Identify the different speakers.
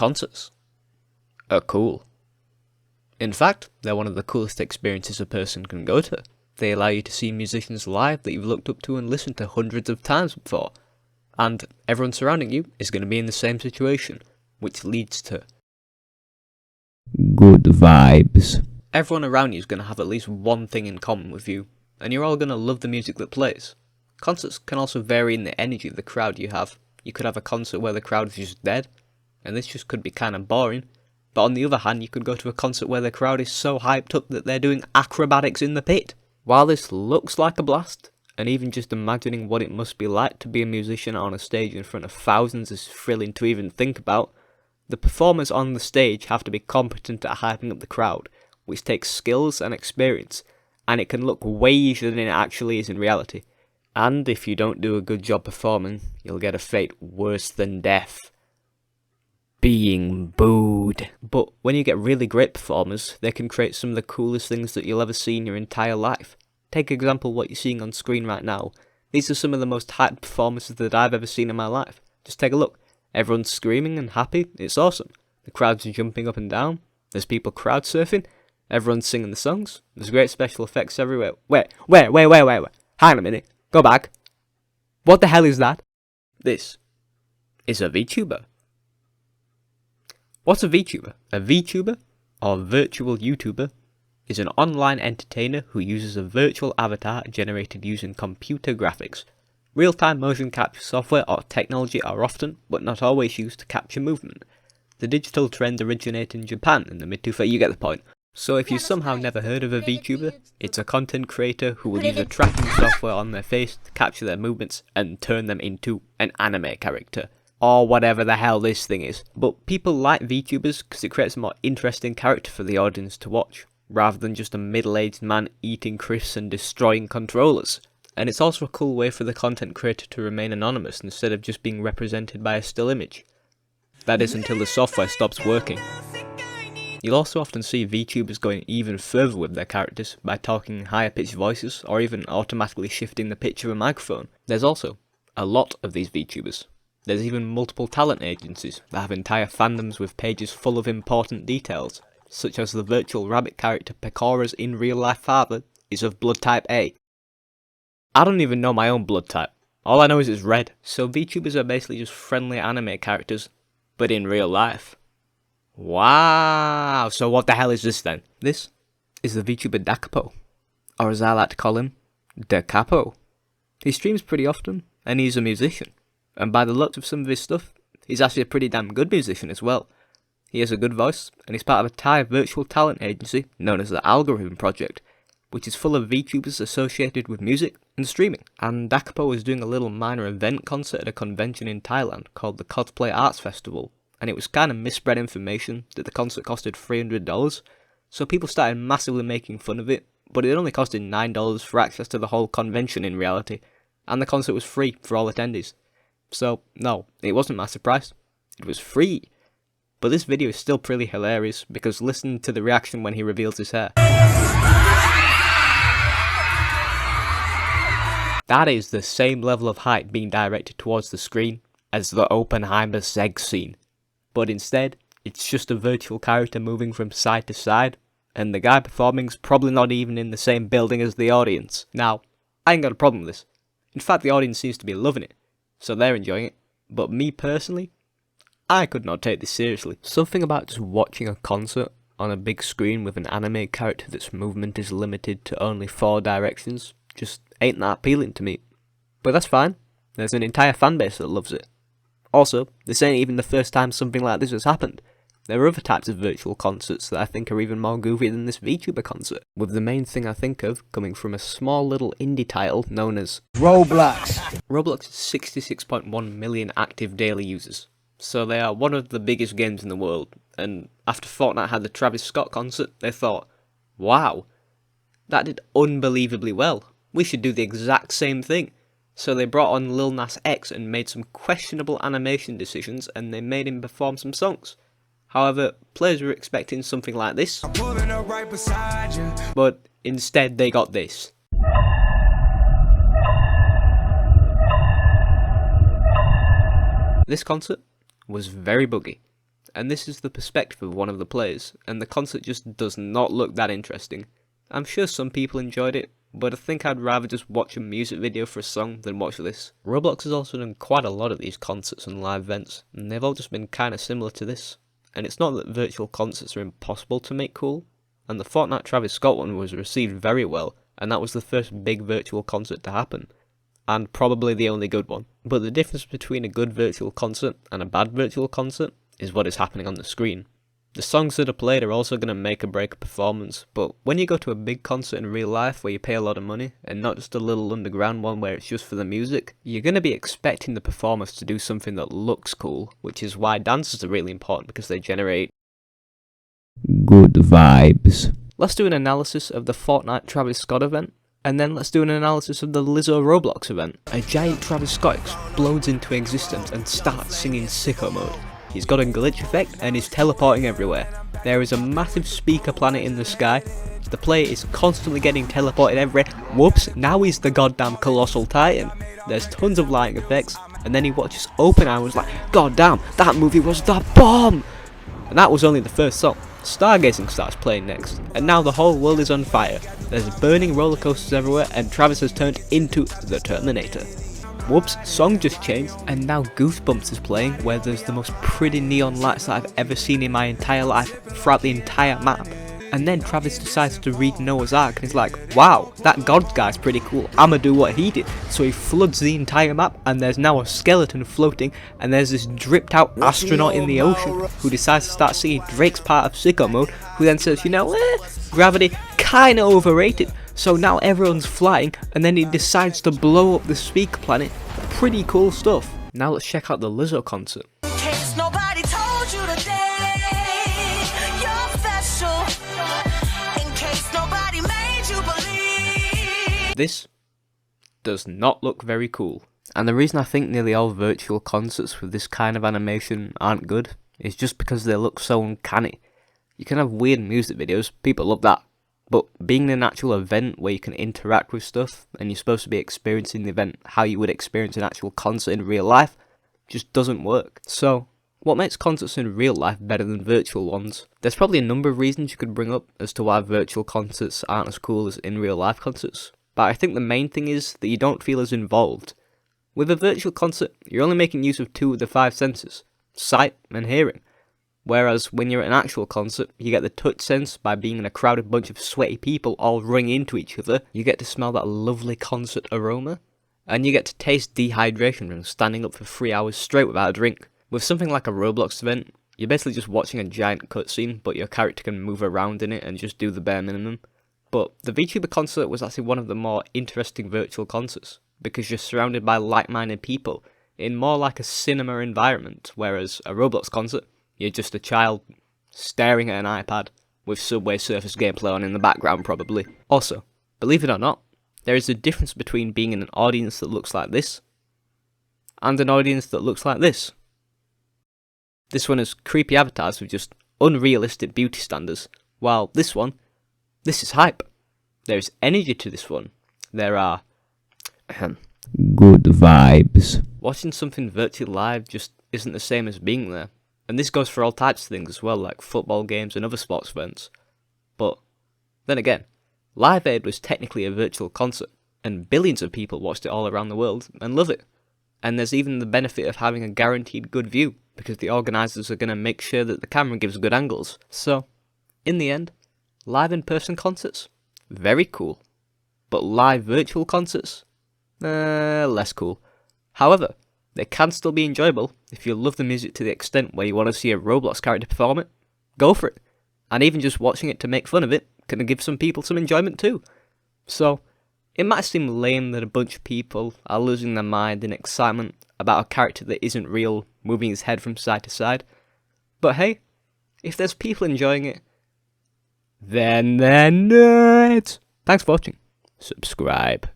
Speaker 1: Concerts are cool. In fact, they're one of the coolest experiences a person can go to. They allow you to see musicians live that you've looked up to and listened to hundreds of times before. And everyone surrounding you is going to be in the same situation, which leads to good vibes. Everyone around you is going to have at least one thing in common with you, and you're all going to love the music that plays. Concerts can also vary in the energy of the crowd you have. You could have a concert where the crowd is just dead, and this just could be kind of boring. But on the other hand, you could go to a concert where the crowd is so hyped up that they're doing acrobatics in the pit. While this looks like a blast, and even just imagining what it must be like to be a musician on a stage in front of thousands is thrilling to even think about, the performers on the stage have to be competent at hyping up the crowd, which takes skills and experience, and it can look way easier than it actually is in reality. And if you don't do a good job performing, you'll get a fate worse than death. Being booed. But when you get really great performers, they can create some of the coolest things that you'll ever see in your entire life. Take example what you're seeing on screen right now. These are some of the most hyped performances that I've ever seen in my life. Just take a look. Everyone's screaming and happy. It's awesome. The crowd's jumping up and down. There's people crowd surfing. Everyone's singing the songs. There's great special effects everywhere. Wait. Hang on a minute. Go back. What the hell is that? This is a VTuber. What's a VTuber? A VTuber, or virtual YouTuber, is an online entertainer who uses a virtual avatar generated using computer graphics. Real-time motion capture software or technology are often, but not always, used to capture movement. The digital trend originated in Japan in the mid-2000s, you get the point. So if you somehow never heard of a VTuber, it's a content creator who will use a tracking software on their face to capture their movements and turn them into an anime character. Or whatever the hell this thing is. But people like VTubers because it creates a more interesting character for the audience to watch, rather than just a middle-aged man eating crisps and destroying controllers. And it's also a cool way for the content creator to remain anonymous instead of just being represented by a still image. That is until the software stops working. You'll also often see VTubers going even further with their characters by talking in higher pitched voices or even automatically shifting the pitch of a microphone. There's also a lot of these VTubers. There's even multiple talent agencies that have entire fandoms with pages full of important details, such as the virtual rabbit character Pecora's in real life father is of blood type A. I don't even know my own blood type, all I know is it's red, so VTubers are basically just friendly anime characters, but in real life. Wow, so what the hell is this then? This is the VTuber Dacapo, or as I like to call him, Da Capo. He streams pretty often, and he's a musician. And by the looks of some of his stuff, he's actually a pretty damn good musician as well. He has a good voice, and he's part of a Thai virtual talent agency known as the Algorithm Project, which is full of VTubers associated with music and streaming. And Dacapo was doing a little minor event concert at a convention in Thailand called the Cosplay Arts Festival, and it was kind of misspread information that the concert costed $300, so people started massively making fun of it, but it only costed $9 for access to the whole convention in reality, and the concert was free for all attendees. So, no, it wasn't my surprise. It was free. But this video is still pretty hilarious, because listen to the reaction when he reveals his hair. That is the same level of hype being directed towards the screen as the Oppenheimer Zeg scene. But instead, it's just a virtual character moving from side to side, and the guy performing's probably not even in the same building as the audience. Now, I ain't got a problem with this. In fact, the audience seems to be loving it. So they're enjoying it, but me personally, I could not take this seriously. Something about just watching a concert on a big screen with an anime character that's movement is limited to only 4 directions just ain't that appealing to me. But that's fine, there's an entire fanbase that loves it. Also, this ain't even the first time something like this has happened. There are other types of virtual concerts that I think are even more goofy than this VTuber concert, with the main thing I think of coming from a small little indie title known as Roblox. Roblox has 66.1 million active daily users, so they are one of the biggest games in the world, and after Fortnite had the Travis Scott concert, they thought, wow, that did unbelievably well, we should do the exact same thing. So they brought on Lil Nas X and made some questionable animation decisions, and they made him perform some songs. However, players were expecting something like this, but instead they got this. This concert was very buggy, and this is the perspective of one of the players, and the concert just does not look that interesting. I'm sure some people enjoyed it, but I think I'd rather just watch a music video for a song than watch this. Roblox has also done quite a lot of these concerts and live events, and they've all just been kinda similar to this. And it's not that virtual concerts are impossible to make cool, and the Fortnite Travis Scott one was received very well, and that was the first big virtual concert to happen, and probably the only good one. But the difference between a good virtual concert and a bad virtual concert is what is happening on the screen. The songs that are played are also going to make or break a performance, but when you go to a big concert in real life where you pay a lot of money, and not just a little underground one where it's just for the music, you're going to be expecting the performers to do something that looks cool, which is why dances are really important because they generate good vibes. Let's do an analysis of the Fortnite Travis Scott event, and then let's do an analysis of the Lizzo Roblox event. A giant Travis Scott explodes into existence and starts singing Sicko Mode. He's got a glitch effect and is teleporting everywhere. There is a massive speaker planet in the sky. The player is constantly getting teleported everywhere. Whoops, now he's the goddamn colossal titan. There's tons of lighting effects, and then he watches Open Eye and was like, God damn, that movie was the bomb! And that was only the first song. Stargazing starts playing next, and now the whole world is on fire. There's burning roller coasters everywhere, and Travis has turned into the Terminator. Whoops, song just changed, and now Goosebumps is playing, where there's the most pretty neon lights that I've ever seen in my entire life throughout the entire map. And then Travis decides to read Noah's Ark and he's like, wow, that god guy's pretty cool, I'ma do what he did. So he floods the entire map, and there's now a skeleton floating, and there's this dripped out astronaut in the ocean who decides to start singing Drake's part of Sicko Mode, who then says, you know, gravity kinda overrated. So now everyone's flying, and then he decides to blow up the speaker planet. Pretty cool stuff. Now let's check out the Lizzo concert. This does not look very cool. And the reason I think nearly all virtual concerts with this kind of animation aren't good is just because they look so uncanny. You can have weird music videos, people love that. But being in an actual event where you can interact with stuff, and you're supposed to be experiencing the event how you would experience an actual concert in real life, just doesn't work. So, what makes concerts in real life better than virtual ones? There's probably a number of reasons you could bring up as to why virtual concerts aren't as cool as in real life concerts. But I think the main thing is that you don't feel as involved. With a virtual concert, you're only making use of 2 of the 5 senses, sight and hearing. Whereas when you're at an actual concert, you get the touch sense by being in a crowded bunch of sweaty people all running into each other. You get to smell that lovely concert aroma, and you get to taste dehydration from standing up for 3 hours straight without a drink. With something like a Roblox event, you're basically just watching a giant cutscene, but your character can move around in it and just do the bare minimum. But the VTuber concert was actually one of the more interesting virtual concerts, because you're surrounded by like-minded people in more like a cinema environment, whereas a Roblox concert, you're just a child staring at an iPad with Subway Surfers gameplay on in the background probably. Also, believe it or not, there is a difference between being in an audience that looks like this and an audience that looks like this. This one has creepy avatars with just unrealistic beauty standards, while this is hype. There is energy to this one. There are good vibes. Watching something virtually live just isn't the same as being there. And this goes for all types of things as well, like football games and other sports events. But then again, Live Aid was technically a virtual concert, and billions of people watched it all around the world and love it. And there's even the benefit of having a guaranteed good view, because the organisers are going to make sure that the camera gives good angles. So, in the end, live in-person concerts, very cool. But live virtual concerts, less cool. However, they can still be enjoyable if you love the music to the extent where you want to see a Roblox character perform it. Go for it. And even just watching it to make fun of it can give some people some enjoyment too. So, it might seem lame that a bunch of people are losing their mind in excitement about a character that isn't real, moving his head from side to side. But hey, if there's people enjoying it, then they're nerds. Thanks for watching. Subscribe.